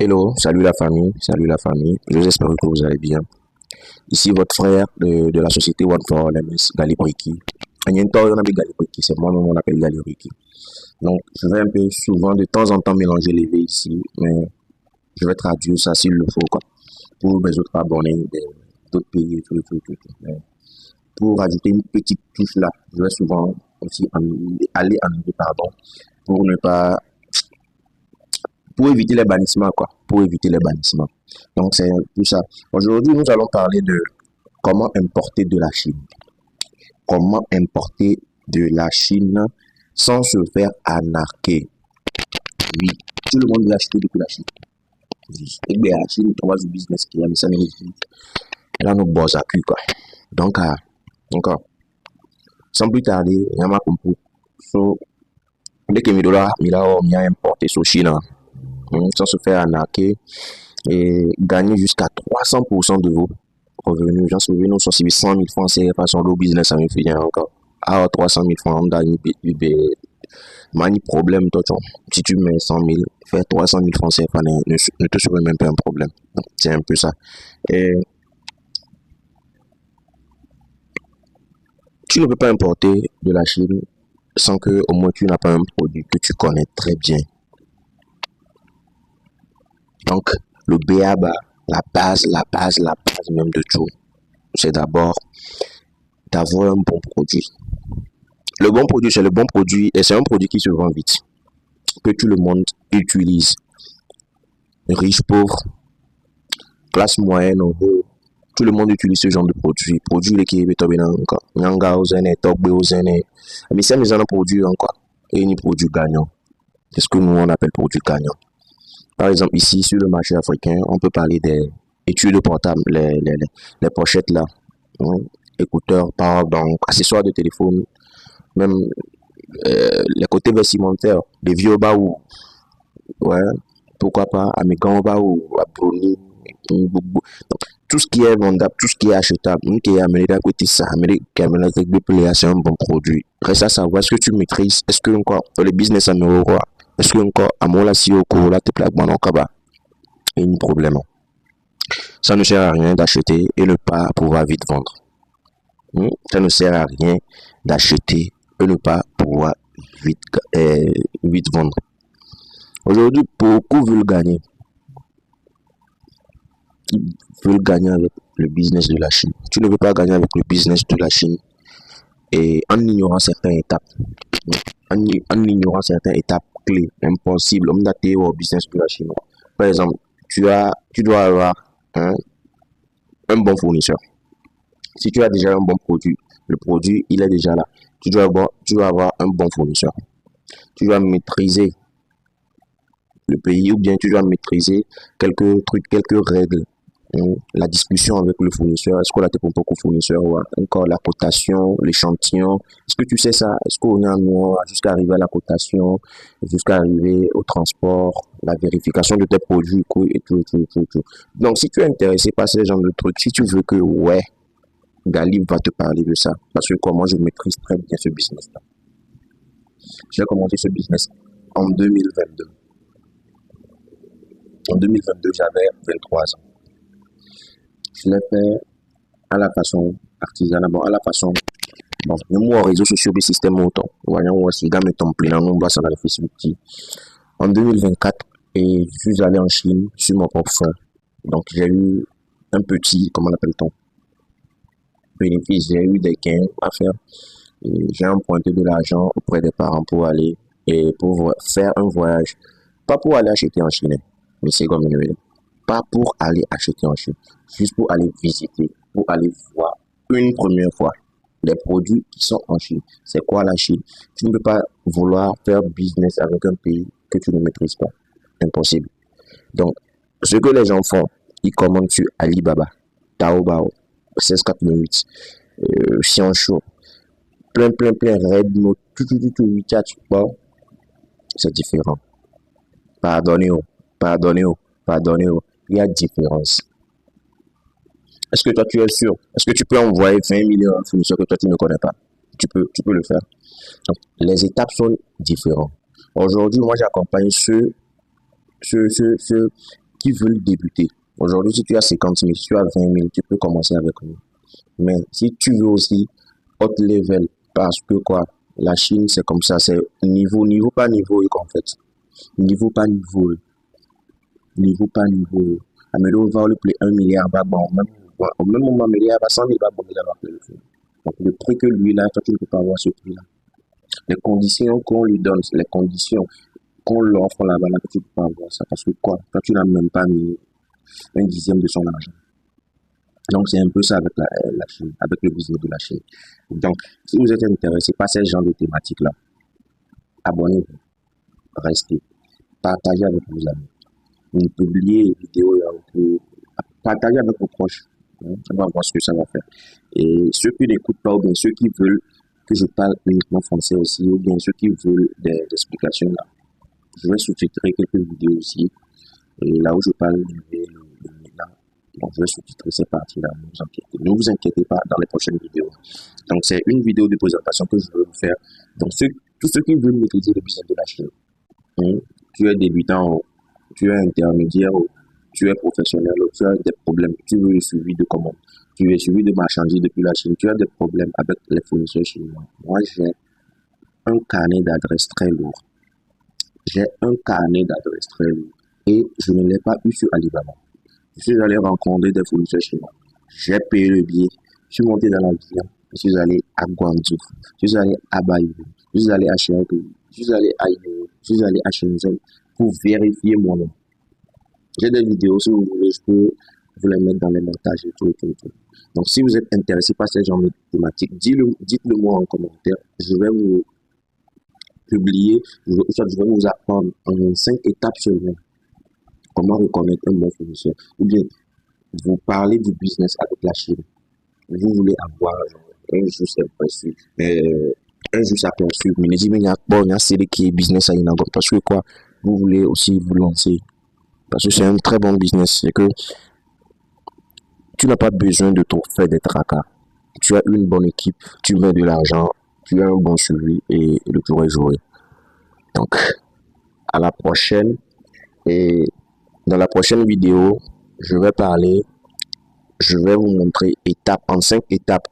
Hello, salut la famille, j'espère que vous allez bien. Ici votre frère de la société One for LMS, Galibriki. On appelle Galibriki, c'est moi-même on appelle Galibriki. Donc je vais un peu souvent de temps en temps mélanger les V ici, mais je vais traduire ça s'il le faut, quoi, pour mes autres abonnés d'autres pays et tout. Mais pour ajouter une petite touche là, je vais souvent aussi aller en anglais, pardon, pour ne pas pour éviter les bannissements, quoi. Pour éviter les bannissements. Donc, c'est tout ça. Aujourd'hui, nous allons parler de comment importer de la Chine. Comment importer de la Chine sans se faire arnaquer. Oui, tout le monde veut acheter depuis la Chine. Et bien, la Chine, on va du business qui a mis ça dans les vies. Et là, nous boss à cul, quoi. Donc, sans plus tarder, il y a ma compris. So, dès que mes dollars, il a importé sur Chine, sans se faire arnaquer et gagner jusqu'à 300% de vos revenus. J'en suis revenu sur 100 000 francs CFA sur le business à me faire encore. À 300 000 francs, on gagne mani problème, toi, si tu mets 100 000, faire 300 000 francs CFA ne te serait même pas un problème. C'est un peu ça. Et tu ne peux pas importer de la Chine sans que au moins tu n'as pas un produit que tu connais très bien. Donc, le BABA, la base même de tout, c'est d'abord d'avoir un bon produit. Le bon produit, c'est le bon produit et c'est un produit qui se vend vite, que tout le monde utilise. Riche, pauvre, classe moyenne, tout le monde utilise ce genre de produit. Produit qui est tombé encore. Nyanga ozene, togbe ozene. Mais c'est un produit encore. Et un produit gagnant. C'est ce que nous on appelle produit gagnant. Par exemple, ici, sur le marché africain, on peut parler des études portables, les pochettes là, écouteurs, donc accessoires de téléphone, même les côtés vestimentaires, des vieux baou, ouais, pourquoi pas, Amigan baou, Bruni, tout ce qui est vendable, tout ce qui est achetable, qui est amené à côté ça, c'est un bon produit. Reste à savoir, est-ce que tu maîtrises, est-ce que encore, le business à nous quoi? Est-ce que encore, à moi là, si au cours là, t'es plaques, bon, kaba, et un problème. Ça ne sert à rien d'acheter et ne pas pouvoir vite vendre. Ça ne sert à rien d'acheter et ne pas pouvoir vite vendre. Aujourd'hui, beaucoup veulent gagner. Ils veulent gagner avec le business de la Chine. Tu ne veux pas gagner avec le business de la Chine et en ignorant certaines étapes. En ignorant certaines étapes clés, impossibles, on daté au business de la Chine. Par exemple, tu dois avoir un bon fournisseur. Si tu as déjà un bon produit, le produit, il est déjà là. Tu dois avoir un bon fournisseur. Tu dois maîtriser le pays ou bien tu dois maîtriser quelques trucs, quelques règles. La discussion avec le fournisseur, est-ce qu'on a tes propres fournisseurs ou encore la cotation, l'échantillon, est-ce que tu sais ça, est-ce qu'on est en noir jusqu'à arriver à la cotation, jusqu'à arriver au transport, la vérification de tes produits et tout. Donc si tu es intéressé par ce genre de trucs, si tu veux que ouais, Galib va te parler de ça, parce que moi je maîtrise très bien ce business là. J'ai commencé ce business en 2022. En 2022, j'avais 23 ans. Je l'ai fait à la façon artisanale, à la façon, même aux réseaux sociaux du système autant. Voyons, aussi, gamme ton plein, on voit ça dans le Facebook. En 2024, et je suis allé en Chine sur mon propre fonds. Donc, j'ai eu un petit, comment l'appelle-t-on, bénéfice, j'ai eu des gains à faire. J'ai emprunté de l'argent auprès des parents pour aller et pour faire un voyage. Pas pour aller acheter en Chine, mais c'est comme une pas pour aller acheter en Chine, juste pour aller visiter, pour aller voir une première fois les produits qui sont en Chine. C'est quoi la Chine? Tu ne peux pas vouloir faire business avec un pays que tu ne maîtrises pas. Impossible. Donc, ce que les gens font, ils commandent sur Alibaba, Taobao, 1688, Xianshu, plein, Redmi, tout, WeChat, bon, c'est différent. Pardonnez-vous. Il y a différence. Est-ce que toi tu es sûr? Est-ce que tu peux envoyer 20 millions à un fournisseur que toi tu ne connais pas? Tu peux le faire. Donc, les étapes sont différentes. Aujourd'hui, moi j'accompagne ceux qui veulent débuter. Aujourd'hui, si tu as 50 000, si tu as 20 000, tu peux commencer avec nous. Mais si tu veux aussi haut level, parce que quoi, la Chine, c'est comme ça, c'est niveau par niveau, en fait. Niveau par niveau. Niveau par niveau. Amélie va le plus 1 milliard, bah bon, au même moment, Amélie va 100 000, bah bon, il va le faire. Donc, le prix que lui, là, toi, tu ne peux pas avoir ce prix-là. Les conditions qu'on lui donne, les conditions qu'on l'offre là-bas, là, tu ne peux pas avoir ça. Parce que quoi, toi, tu n'as même pas mis un dixième de son argent. Donc, c'est un peu ça avec la Chine, avec le business de la Chine. Donc, si vous êtes intéressé par ce genre de thématique-là, abonnez-vous, restez, partagez avec vos amis, publiez les vidéos, partagez avec vos proches. On va voir ce que ça va faire. Et ceux qui n'écoutent pas, ou bien ceux qui veulent que je parle uniquement français aussi, ou bien ceux qui veulent des explications là, je vais sous-titrer quelques vidéos aussi. Et là où je parle là, donc je vais sous-titrer ces parties-là, ne vous inquiétez pas dans les prochaines vidéos. Donc c'est une vidéo de présentation que je veux vous faire. Donc tous ceux qui veulent maîtriser le business de la Chine, tu es débutant, tu es intermédiaire, tu es professionnel, tu as des problèmes, tu veux le suivi de commande, tu es suivi de marchandises depuis la Chine, tu as des problèmes avec les fournisseurs chinois. Moi, j'ai un carnet d'adresses très lourd. J'ai un carnet d'adresses très lourd et je ne l'ai pas eu sur Alibaba. Je suis allé rencontrer des fournisseurs chinois. J'ai payé le billet, je suis monté dans l'avion, je suis allé à Guangzhou, je suis allé à Baïou, je suis allé à Shanghai, je suis allé à Yeo, je suis allé à Shenzhen pour vérifier mon nom. J'ai des vidéos, si vous voulez, je peux vous les mettre dans les montages et tout. Donc, si vous êtes intéressé par ce genre de thématique, dites-le moi en commentaire. Je vais vous publier, je vais vous apprendre en 5 étapes seulement comment reconnaître un bon fournisseur. Ou bien, vous parlez du business avec la Chine. Vous voulez avoir un juste aperçu. Un juste aperçu. Mais les il y a bon, il y a celui qui est business à Inago. Parce que quoi, vous voulez aussi vous lancer. Parce que c'est un très bon business. C'est que tu n'as pas besoin de trop faire des tracas. Tu as une bonne équipe, tu mets de l'argent, tu as un bon suivi et le tour est joué. Donc, à la prochaine. Et dans la prochaine vidéo, je vais vous montrer en 5 étapes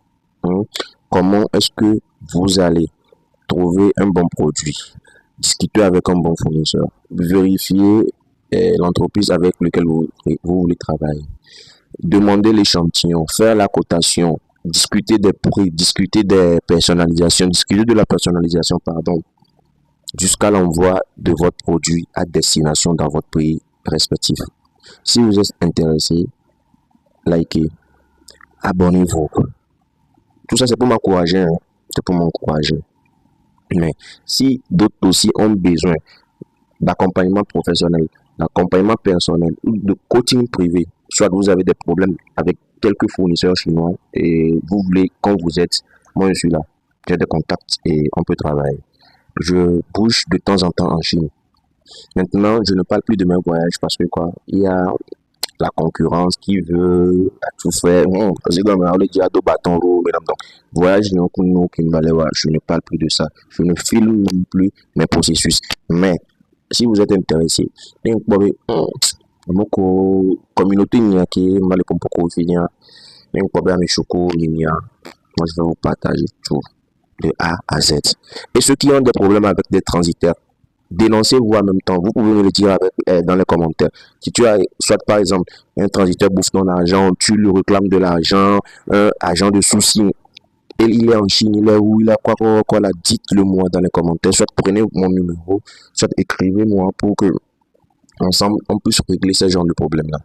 comment est-ce que vous allez trouver un bon produit, discuter avec un bon fournisseur, vérifier l'entreprise avec laquelle vous voulez travailler, demander l'échantillon, faire la cotation, discuter des prix, discuter des personnalisations, discuter de la personnalisation, jusqu'à l'envoi de votre produit à destination dans votre pays respectif. Si vous êtes intéressé, likez, abonnez-vous. Tout ça, c'est pour m'encourager. C'est pour m'encourager. Mais si d'autres aussi ont besoin d'accompagnement professionnel, d'accompagnement personnel ou de coaching privé, soit vous avez des problèmes avec quelques fournisseurs chinois et vous voulez, quand vous êtes, moi je suis là, j'ai des contacts et on peut travailler. Je bouge de temps en temps en Chine. Maintenant, je ne parle plus de mes voyages parce que quoi, il y a la concurrence qui veut tout faire. C'est comme on dit à deux bâtons rouges, donc voyage je ne parle plus de ça. Je ne filme plus mes processus. Mais si vous êtes intéressé, communauté qui est mal pour beaucoup finir, moi je vais vous partager tout de A à Z. Et ceux qui ont des problèmes avec des transitaires, dénoncez-vous en même temps. Vous pouvez me le dire dans les commentaires. Si tu as, soit par exemple, un transiteur bouffe ton argent, tu lui réclames de l'argent, un agent de souci, et il est en Chine, il est où, il a quoi là, dites-le moi dans les commentaires. Soit prenez mon numéro, soit écrivez-moi pour que ensemble on puisse régler ce genre de problème-là.